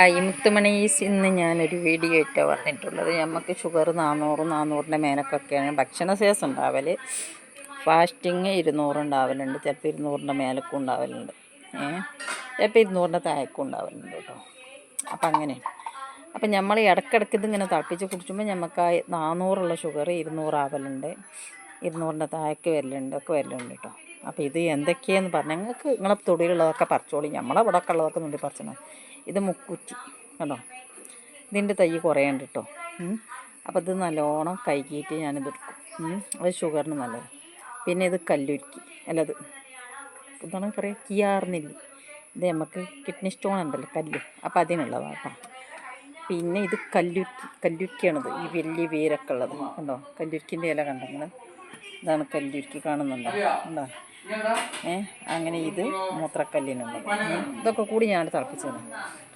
ഈ മുത്തുമണീസ് ഇന്ന് ഞാനൊരു വീഡിയോ ഇട്ട് വന്നിട്ടുള്ളത്. നമുക്ക് ഷുഗർ 400 മേലക്കൊക്കെയാണ് ഭക്ഷണ സേസ് ഉണ്ടാവൽ. ഫാസ്റ്റിങ് 200 ഉണ്ടാവലുണ്ട്, ചിലപ്പോൾ 200 മേലക്കും ഉണ്ടാവലുണ്ട്, ചിലപ്പോൾ 200 താഴേക്കും ഉണ്ടാവലുണ്ട് കേട്ടോ. അപ്പം അങ്ങനെ അപ്പം നമ്മൾ ഇടയ്ക്കിടയ്ക്ക് ഇതിങ്ങനെ തിളപ്പിച്ച് കുടിച്ചുമ്പോൾ നമുക്ക് 400 ഷുഗർ 200 ആവലുണ്ട്, 200 താഴേക്ക് വരലുണ്ട്, ഒക്കെ വരലുണ്ട് കേട്ടോ. അപ്പോൾ ഇത് എന്തൊക്കെയാണെന്ന് പറഞ്ഞാൽ നിങ്ങളെ തൊടിയിലുള്ളതൊക്കെ പറിച്ചോളി, നമ്മളെ ഇവിടെ ഒക്കെ ഉള്ളതൊക്കെ നുള്ളി പറിച്ചണം. ഇത് മുക്കുറ്റി കണ്ടോ, ഇതിൻ്റെ തൈ കുറേ ഉണ്ട് കേട്ടോ. അപ്പോൾ ഇത് നല്ലോണം കഴുകിയിട്ട് ഞാനിത് എടുക്കും. അത് ഷുഗറിന് നല്ലത്. പിന്നെ ഇത് കല്ലുരുക്കി, അല്ലത് എന്താണ് പറയുക, കിയാർന്നില്ല, ഇത് നമുക്ക് കിഡ്നി സ്റ്റോൺ ഉണ്ടല്ലോ കല്ല്, അപ്പോൾ അതിനുള്ളതാണ് കേട്ടോ. പിന്നെ ഇത് കല്ലുരുക്കിയാണിത്, ഈ വലിയ വേരൊക്കെ ഉള്ളത് കണ്ടോ. കല്ലുരുക്കിൻ്റെ ഇല കണ്ടെങ്കിൽ ഇതാണ് കല്ലുരുക്കി, കാണുന്നുണ്ടോ കണ്ടോ. അങ്ങനെ ഇത് മൂത്രക്കല്ലിനുള്ളത്. ഇതൊക്കെ കൂടി ഞാൻ തിളപ്പിച്ചത്,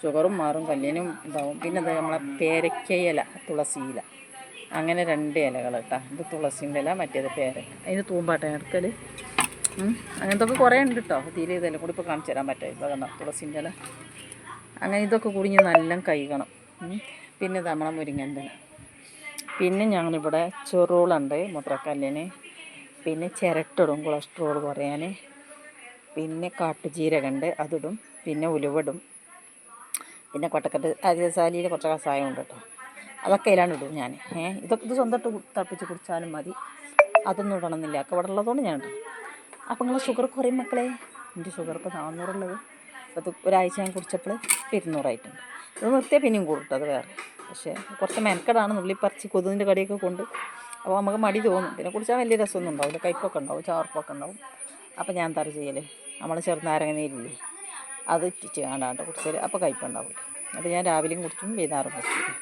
ഷുഗറും മാറും, കല്ലിനും ഇതാവും. പിന്നെ ഇത് നമ്മളെ പേരയ്ക്കയില, തുളസിയില, അങ്ങനെ 2 ഇലകൾ കേട്ടോ. ഇത് തുളസിൻ്റെ ഇല, മറ്റേത് പേരക്ക, അതിന് തൂമ്പാട്ട എടുക്കൽ. അങ്ങനത്തെ ഒക്കെ കുറേ ഉണ്ട് കേട്ടോ. തീരെ ഇതെല്ലാം കൂടി ഇപ്പോൾ കാണിച്ചു തരാൻ പറ്റും. ഇപ്പോൾ കണ്ടോ തുളസിൻ്റെ ഇല. അങ്ങനെ ഇതൊക്കെ കൂടി ഞാൻ നല്ല കഴുകണം. പിന്നെ ഇത് നമ്മളെ മുരിങ്ങൻ്റെ ഇല. പിന്നെ ഞങ്ങളിവിടെ ചെറുളുണ്ട് മൂത്രക്കല്ലിന്. പിന്നെ ചിരട്ടിടും കൊളസ്ട്രോൾ കുറയാൻ. പിന്നെ കാട്ടുജീരകമുണ്ട്, അതിടും. പിന്നെ ഉലുവടും. പിന്നെ കൊട്ടക്കട്ട് അരിസാലിയിൽ കുറച്ച് കഷായം ഉണ്ട് കേട്ടോ, അതൊക്കെ അതിലാണ് ഇടും ഞാൻ. ഇത് സ്വന്തമായിട്ട് തിളപ്പിച്ച് കുടിച്ചാലും മതി, അതൊന്നും ഇടണമെന്നില്ല, ഒക്കെ ഇവിടെ ഉള്ളതുകൊണ്ട് ഞാൻ ഇടും. അപ്പോൾ നിങ്ങൾ ഷുഗർ കുറയും മക്കളെ. എൻ്റെ ഷുഗർ ഇപ്പോൾ 400 ഉള്ളത്, അത് ഒരാഴ്ച ഞാൻ കുടിച്ചപ്പോൾ 200 ആയിട്ടുണ്ട്. ഇത് നിർത്തിയാൽ പിന്നെയും കൂടും, അത് വേറെ. പക്ഷേ കുറച്ച് മെനക്കെടാണ്, നുള്ളിപ്പറിച്ച് കൊതുകിൻ്റെ കടിയൊക്കെ കൊണ്ട്. അപ്പോൾ നമുക്ക് മടി തോന്നും. പിന്നെ കുടിച്ചാൽ വലിയ രസമൊന്നും ഉണ്ടാവില്ല, കയ്പ്പൊക്കെ ഉണ്ടാവും, ചാർപ്പൊക്കെ ഉണ്ടാവും. അപ്പോൾ ഞാൻ എന്താ ചെയ്യൽ, നമ്മൾ ചെറുനാരങ്ങ നീരില്ലേ, അത് ഇറ്റിച്ച് കാണാണ്ട് കുടിച്ചാൽ അപ്പോൾ കയ്പ്പുണ്ടാവില്ല. അപ്പോൾ ഞാൻ രാവിലെയും കുടിച്ചും വൈകുന്നേരം കുടിക്കും.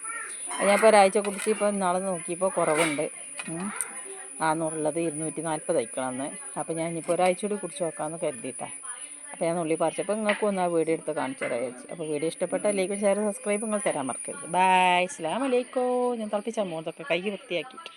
അപ്പോൾ ഞാൻ ഇപ്പോൾ ഒരാഴ്ച കുടിച്ച് ഇപ്പോൾ നാളെ നോക്കിയപ്പോൾ കുറവുണ്ട്. 400 240 ആയിക്കണമെന്ന്. അപ്പോൾ ഞാൻ ഇനിയിപ്പോൾ ഒരാഴ്ച കൂടി കുടിച്ച് നോക്കാമെന്ന് കരുതിയിട്ടാണ്. അപ്പോൾ ഞാൻ നുള്ളി പറിച്ചപ്പോൾ നിങ്ങൾക്ക് ഒന്ന് ആ വീഡിയോ എടുത്ത് കാണിച്ചു തരാൻ വിചാരിച്ചു. അപ്പോൾ വീഡിയോ ഇഷ്ടപ്പെട്ടാൽ ലൈക്കും ഷെയർ സബ്സ്ക്രൈബ് നിങ്ങൾ തരാൻ മറക്കരുത്. ബൈ, അസ്സലാമു അലൈക്കും. ഞാൻ തിളപ്പിച്ച മോതൊക്കെ കൈ വൃത്തിയാക്കിയിട്ട്